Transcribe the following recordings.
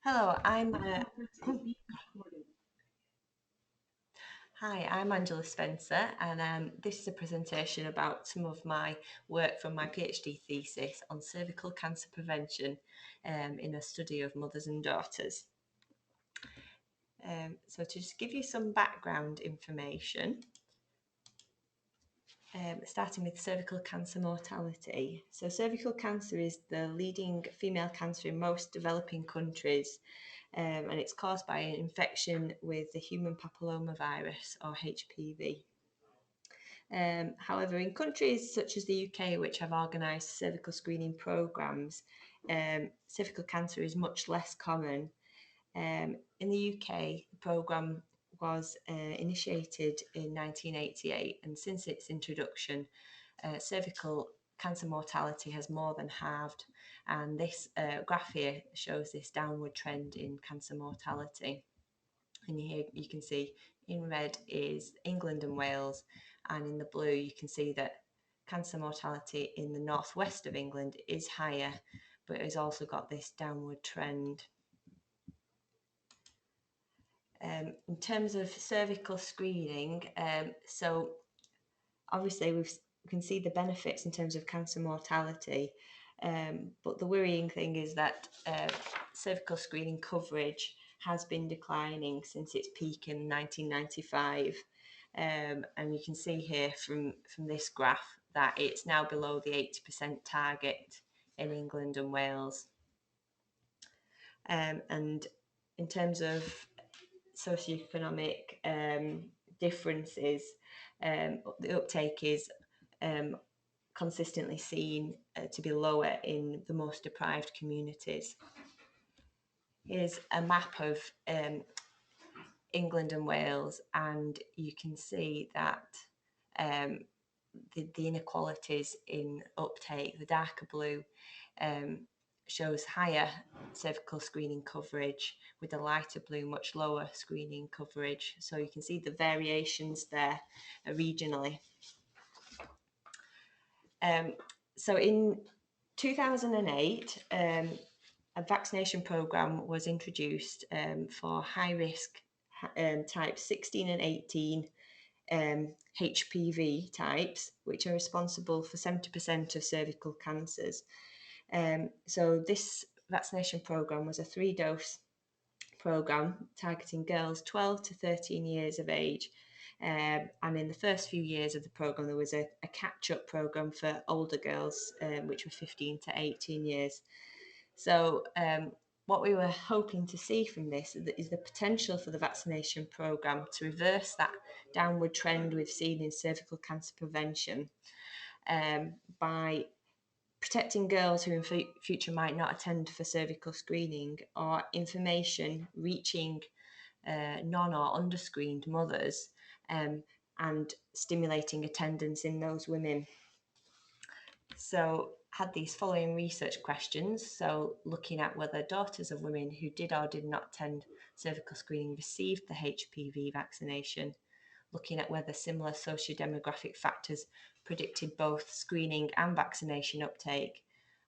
Hello, I'm Angela Spencer, and this is a presentation about some of my work from my PhD thesis on cervical cancer prevention in a study of mothers and daughters. So to just give you some background information, starting with cervical cancer mortality. So cervical cancer is the leading female cancer in most developing countries, and it's caused by an infection with the human papillomavirus, or HPV. However, in countries such as the UK, which have organised cervical screening programmes, cervical cancer is much less common. In the UK, the programme was initiated in 1988, and since its introduction, cervical cancer mortality has more than halved. And this graph here shows this downward trend in cancer mortality. And here you can see in red is England and Wales, and in the blue you can see that cancer mortality in the northwest of England is higher, but it has also got this downward trend. In terms of cervical screening, so obviously we can see the benefits in terms of cancer mortality, but the worrying thing is that cervical screening coverage has been declining since its peak in 1995. And you can see here from this graph that it's now below the 80% target in England and Wales. And in terms of socioeconomic differences, the uptake is consistently seen to be lower in the most deprived communities. Here's a map of England and Wales, and you can see that the inequalities in uptake. The darker blue shows higher cervical screening coverage, with the lighter blue much lower screening coverage. So you can see the variations there regionally. So in 2008, a vaccination programme was introduced for high-risk types 16 and 18 HPV types, which are responsible for 70% of cervical cancers. So this vaccination programme was a 3-dose programme targeting girls 12 to 13 years of age. And in the first few years of the programme, there was a catch-up programme for older girls, which were 15 to 18 years. So what we were hoping to see from this is the potential for the vaccination programme to reverse that downward trend we've seen in cervical cancer prevention by protecting girls who in future might not attend for cervical screening, or information reaching non or under-screened mothers, and stimulating attendance in those women. So had these following research questions, so looking at whether daughters of women who did or did not attend cervical screening received the HPV vaccination, looking at whether similar socio-demographic factors predicted both screening and vaccination uptake,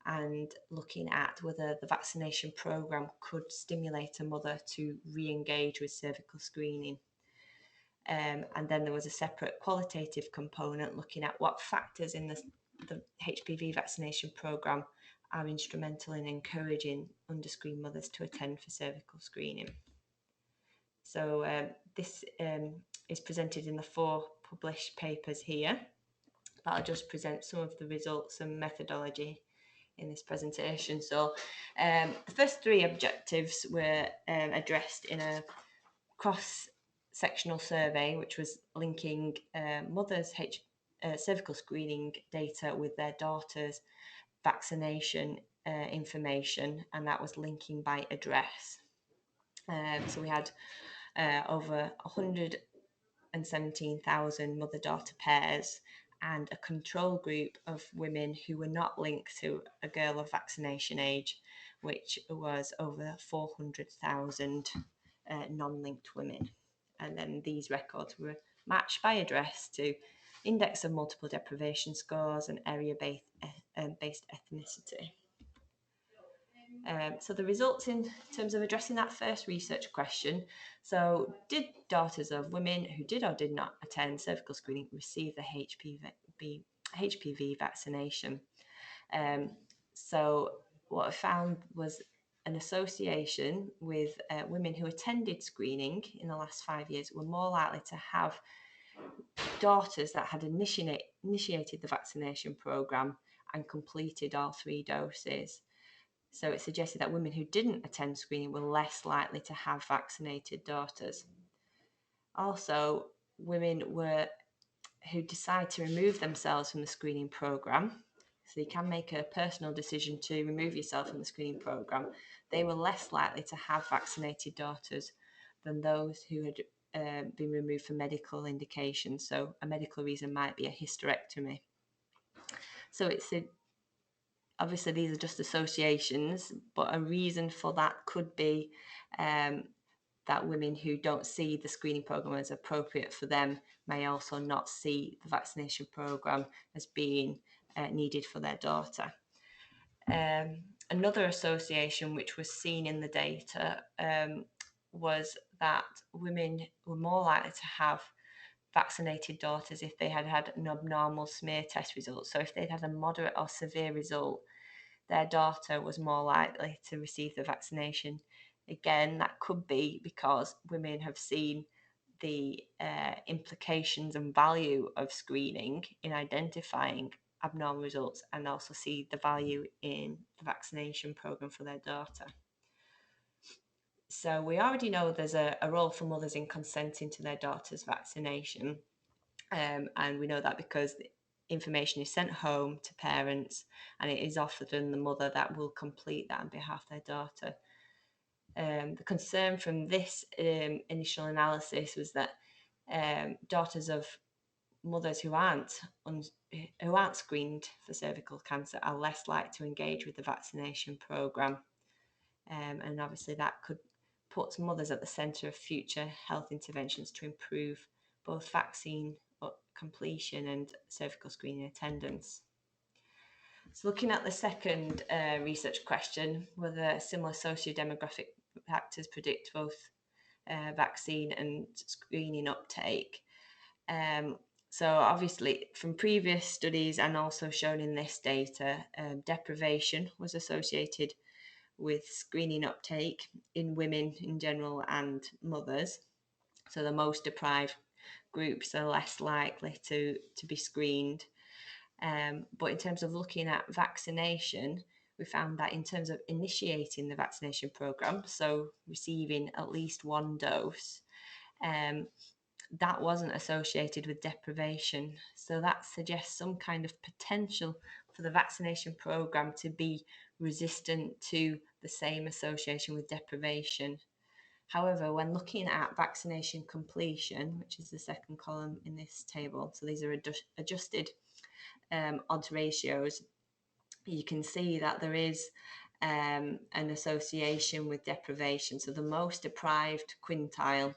and looking at whether the vaccination programme could stimulate a mother to re-engage with cervical screening. And then there was a separate qualitative component looking at what factors in the HPV vaccination programme are instrumental in encouraging under-screened mothers to attend for cervical screening. So this is presented in the 4 published papers here, but I'll just present some of the results and methodology in this presentation. So the first 3 objectives were addressed in a cross-sectional survey, which was linking mothers' cervical screening data with their daughters' vaccination information, and that was linking by address. So we had over 117,000 mother-daughter pairs and a control group of women who were not linked to a girl of vaccination age, which was over 400,000 non-linked women. And then these records were matched by address to index of multiple deprivation scores and area-based ethnicity. So the results in terms of addressing that first research question, so did daughters of women who did or did not attend cervical screening receive the HPV vaccination? So what I found was an association with women who attended screening in the last 5 years were more likely to have daughters that had initiated the vaccination programme and completed all 3 doses. So it suggested that women who didn't attend screening were less likely to have vaccinated daughters. Also, women who decide to remove themselves from the screening programme, so you can make a personal decision to remove yourself from the screening programme, they were less likely to have vaccinated daughters than those who had been removed for medical indications. So a medical reason might be a hysterectomy. So obviously these are just associations, but a reason for that could be that women who don't see the screening programme as appropriate for them may also not see the vaccination programme as being needed for their daughter. Another association which was seen in the data was that women were more likely to have vaccinated daughters if they had had an abnormal smear test result. So if they'd had a moderate or severe result, their daughter was more likely to receive the vaccination. Again, that could be because women have seen the implications and value of screening in identifying abnormal results and also see the value in the vaccination programme for their daughter. So we already know there's a role for mothers in consenting to their daughter's vaccination. And we know that because the information is sent home to parents and it is often the mother that will complete that on behalf of their daughter. The concern from this initial analysis was that daughters of mothers who aren't screened for cervical cancer are less likely to engage with the vaccination programme. And obviously that could put mothers at the centre of future health interventions to improve both vaccine completion and cervical screening attendance. So looking at the second research question, whether similar socio-demographic factors predict both vaccine and screening uptake. So obviously from previous studies and also shown in this data, deprivation was associated with screening uptake in women in general and mothers. So the most deprived groups are less likely to be screened. But in terms of looking at vaccination, we found that in terms of initiating the vaccination programme, so receiving at least 1 dose, that wasn't associated with deprivation. So that suggests some kind of potential for the vaccination programme to be resistant to the same association with deprivation. However, when looking at vaccination completion, which is the second column in this table, so these are adjusted odds ratios, you can see that there is an association with deprivation. So the most deprived quintile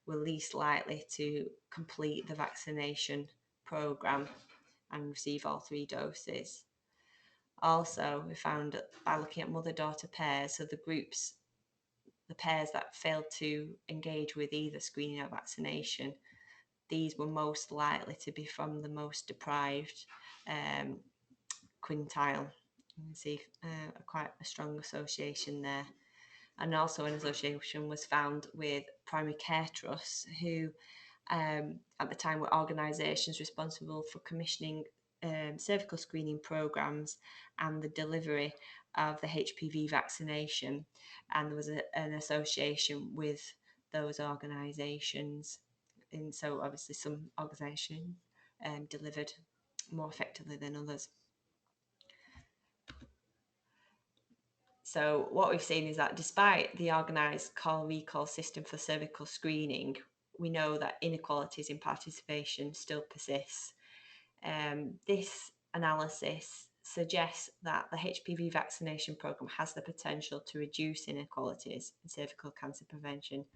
were least likely to complete the vaccination programme and receive all 3 doses. Also, we found that by looking at mother-daughter pairs, so the pairs that failed to engage with either screening or vaccination, these were most likely to be from the most deprived quintile. You can see quite a strong association there. And also an association was found with primary care trusts who at the time were organisations responsible for commissioning cervical screening programmes and the delivery of the HPV vaccination, and there was an association with those organisations, and so obviously some organisations delivered more effectively than others. So what we've seen is that despite the organised call-recall system for cervical screening, we know that inequalities in participation still persist. This analysis suggests that the HPV vaccination programme has the potential to reduce inequalities in cervical cancer prevention,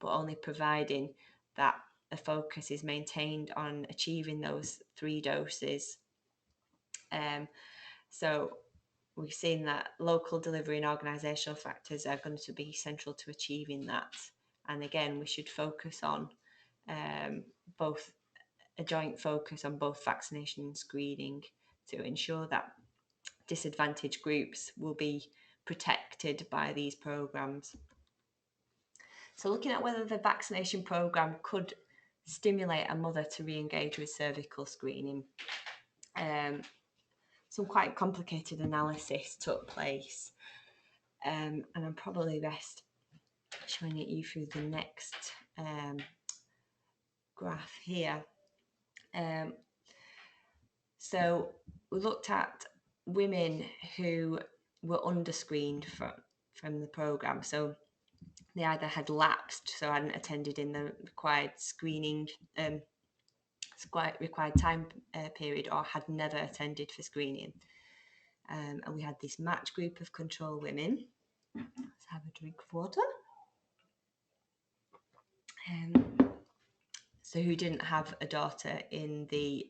but only providing that the focus is maintained on achieving those 3 doses. So we've seen that local delivery and organisational factors are going to be central to achieving that. And again, we should focus on both a joint focus on both vaccination and screening to ensure that disadvantaged groups will be protected by these programmes. So looking at whether the vaccination programme could stimulate a mother to re-engage with cervical screening, some quite complicated analysis took place, and I'm probably best showing it you through the next graph here. So we looked at women who were underscreened from the programme. So they either had lapsed, so hadn't attended in the required screening, required time period, or had never attended for screening. And we had this match group of control women. Let's have a drink of water. So who didn't have a daughter in the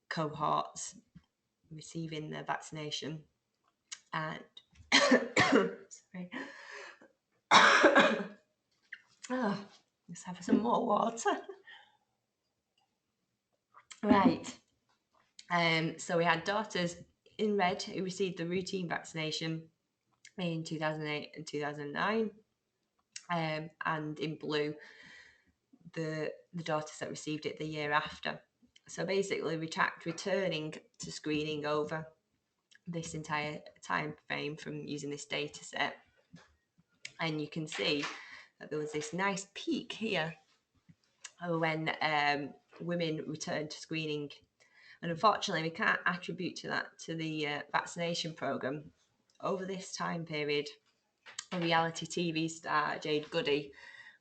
cohorts receiving the vaccination, and sorry. Oh, let's have some more water. Right. So we had daughters in red who received the routine vaccination in 2008 and 2009, and in blue the daughters that received it the year after. So basically we tracked returning to screening over this entire time frame from using this data set, and you can see that there was this nice peak here when women returned to screening, and unfortunately we can't attribute that to the vaccination programme. Over this time period, a reality TV star, Jade Goody,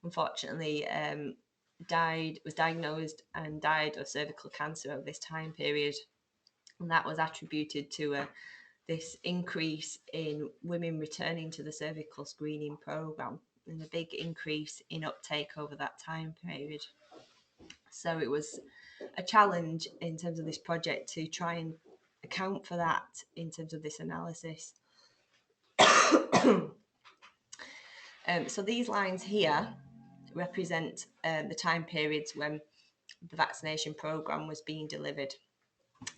unfortunately was diagnosed and died of cervical cancer over this time period, and that was attributed to this increase in women returning to the cervical screening programme and a big increase in uptake over that time period. So it was a challenge in terms of this project to try and account for that in terms of this analysis. So these lines here represent the time periods when the vaccination programme was being delivered.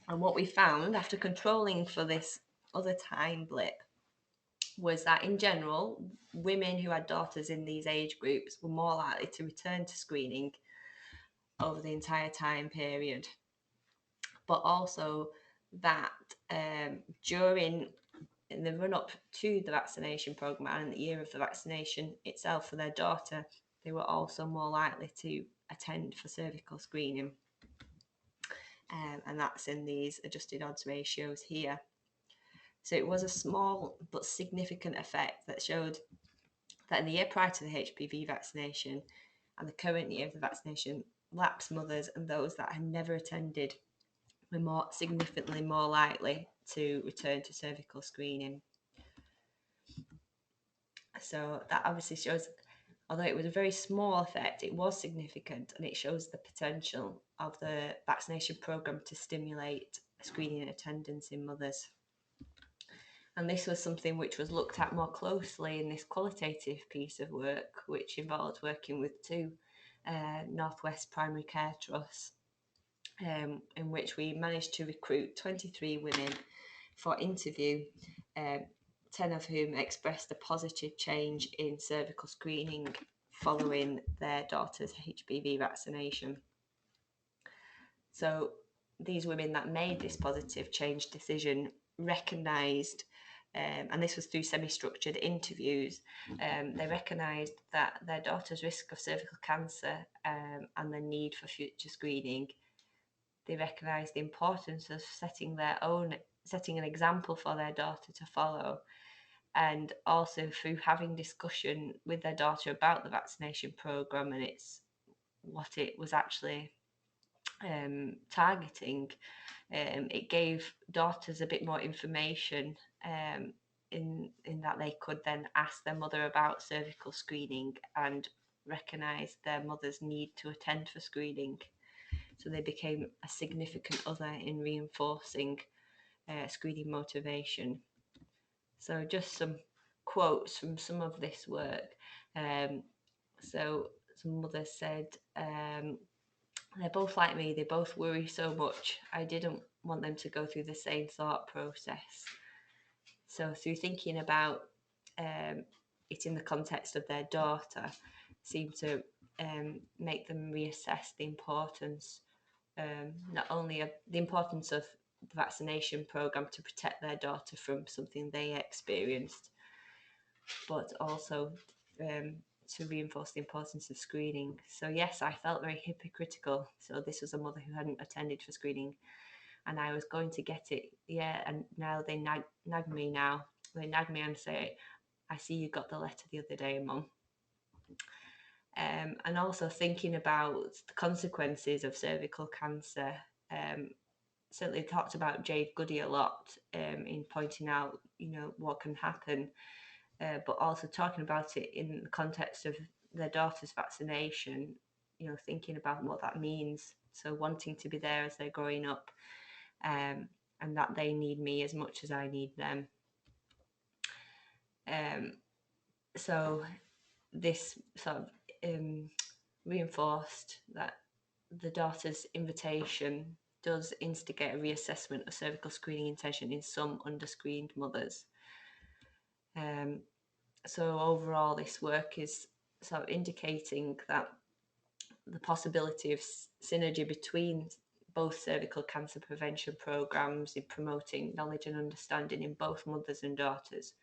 And what we found after controlling for this other time blip was that in general, women who had daughters in these age groups were more likely to return to screening over the entire time period. But also that during the run-up to the vaccination programme and the year of the vaccination itself for their daughter, they were also more likely to attend for cervical screening. And that's in these adjusted odds ratios here. So it was a small but significant effect that showed that in the year prior to the HPV vaccination and the current year of the vaccination, lapsed mothers and those that had never attended were significantly more likely to return to cervical screening. So that obviously shows, although it was a very small effect, it was significant, and it shows the potential of the vaccination programme to stimulate screening attendance in mothers. And this was something which was looked at more closely in this qualitative piece of work, which involved working with two Northwest Primary Care Trusts, in which we managed to recruit 23 women for interview, 10 of whom expressed a positive change in cervical screening following their daughter's HPV vaccination. So these women that made this positive change decision recognised, and this was through semi-structured interviews, they recognised that their daughter's risk of cervical cancer and the need for future screening. They recognised the importance of setting an example for their daughter to follow, and also through having discussion with their daughter about the vaccination programme and what it was actually targeting. It gave daughters a bit more information in that they could then ask their mother about cervical screening and recognise their mother's need to attend for screening. So they became a significant other in reinforcing screening motivation. So just some quotes from some of this work. So some mothers said, they're both like me, they both worry so much. I didn't want them to go through the same thought process. So through thinking about it in the context of their daughter, seemed to make them reassess the importance, not only of the importance of the vaccination programme to protect their daughter from something they experienced, but also to reinforce the importance of screening. So yes, I felt very hypocritical. So this was a mother who hadn't attended for screening, and I was going to get it, yeah, and now they nag me now. They nag me and say, I see you got the letter the other day, Mum. And also thinking about the consequences of cervical cancer. Certainly talked about Jade Goody a lot in pointing out, what can happen, but also talking about it in the context of their daughter's vaccination, thinking about what that means. So wanting to be there as they're growing up, and that they need me as much as I need them. So this sort of reinforced that the daughter's invitation does instigate a reassessment of cervical screening intention in some underscreened mothers. So overall, this work is sort of indicating that the possibility of synergy between both cervical cancer prevention programs in promoting knowledge and understanding in both mothers and daughters,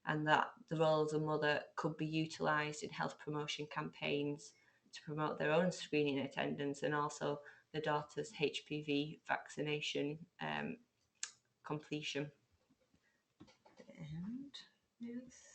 and that the role of the mother could be utilised in health promotion campaigns to promote their own screening attendance and also the daughter's HPV vaccination completion. And yes.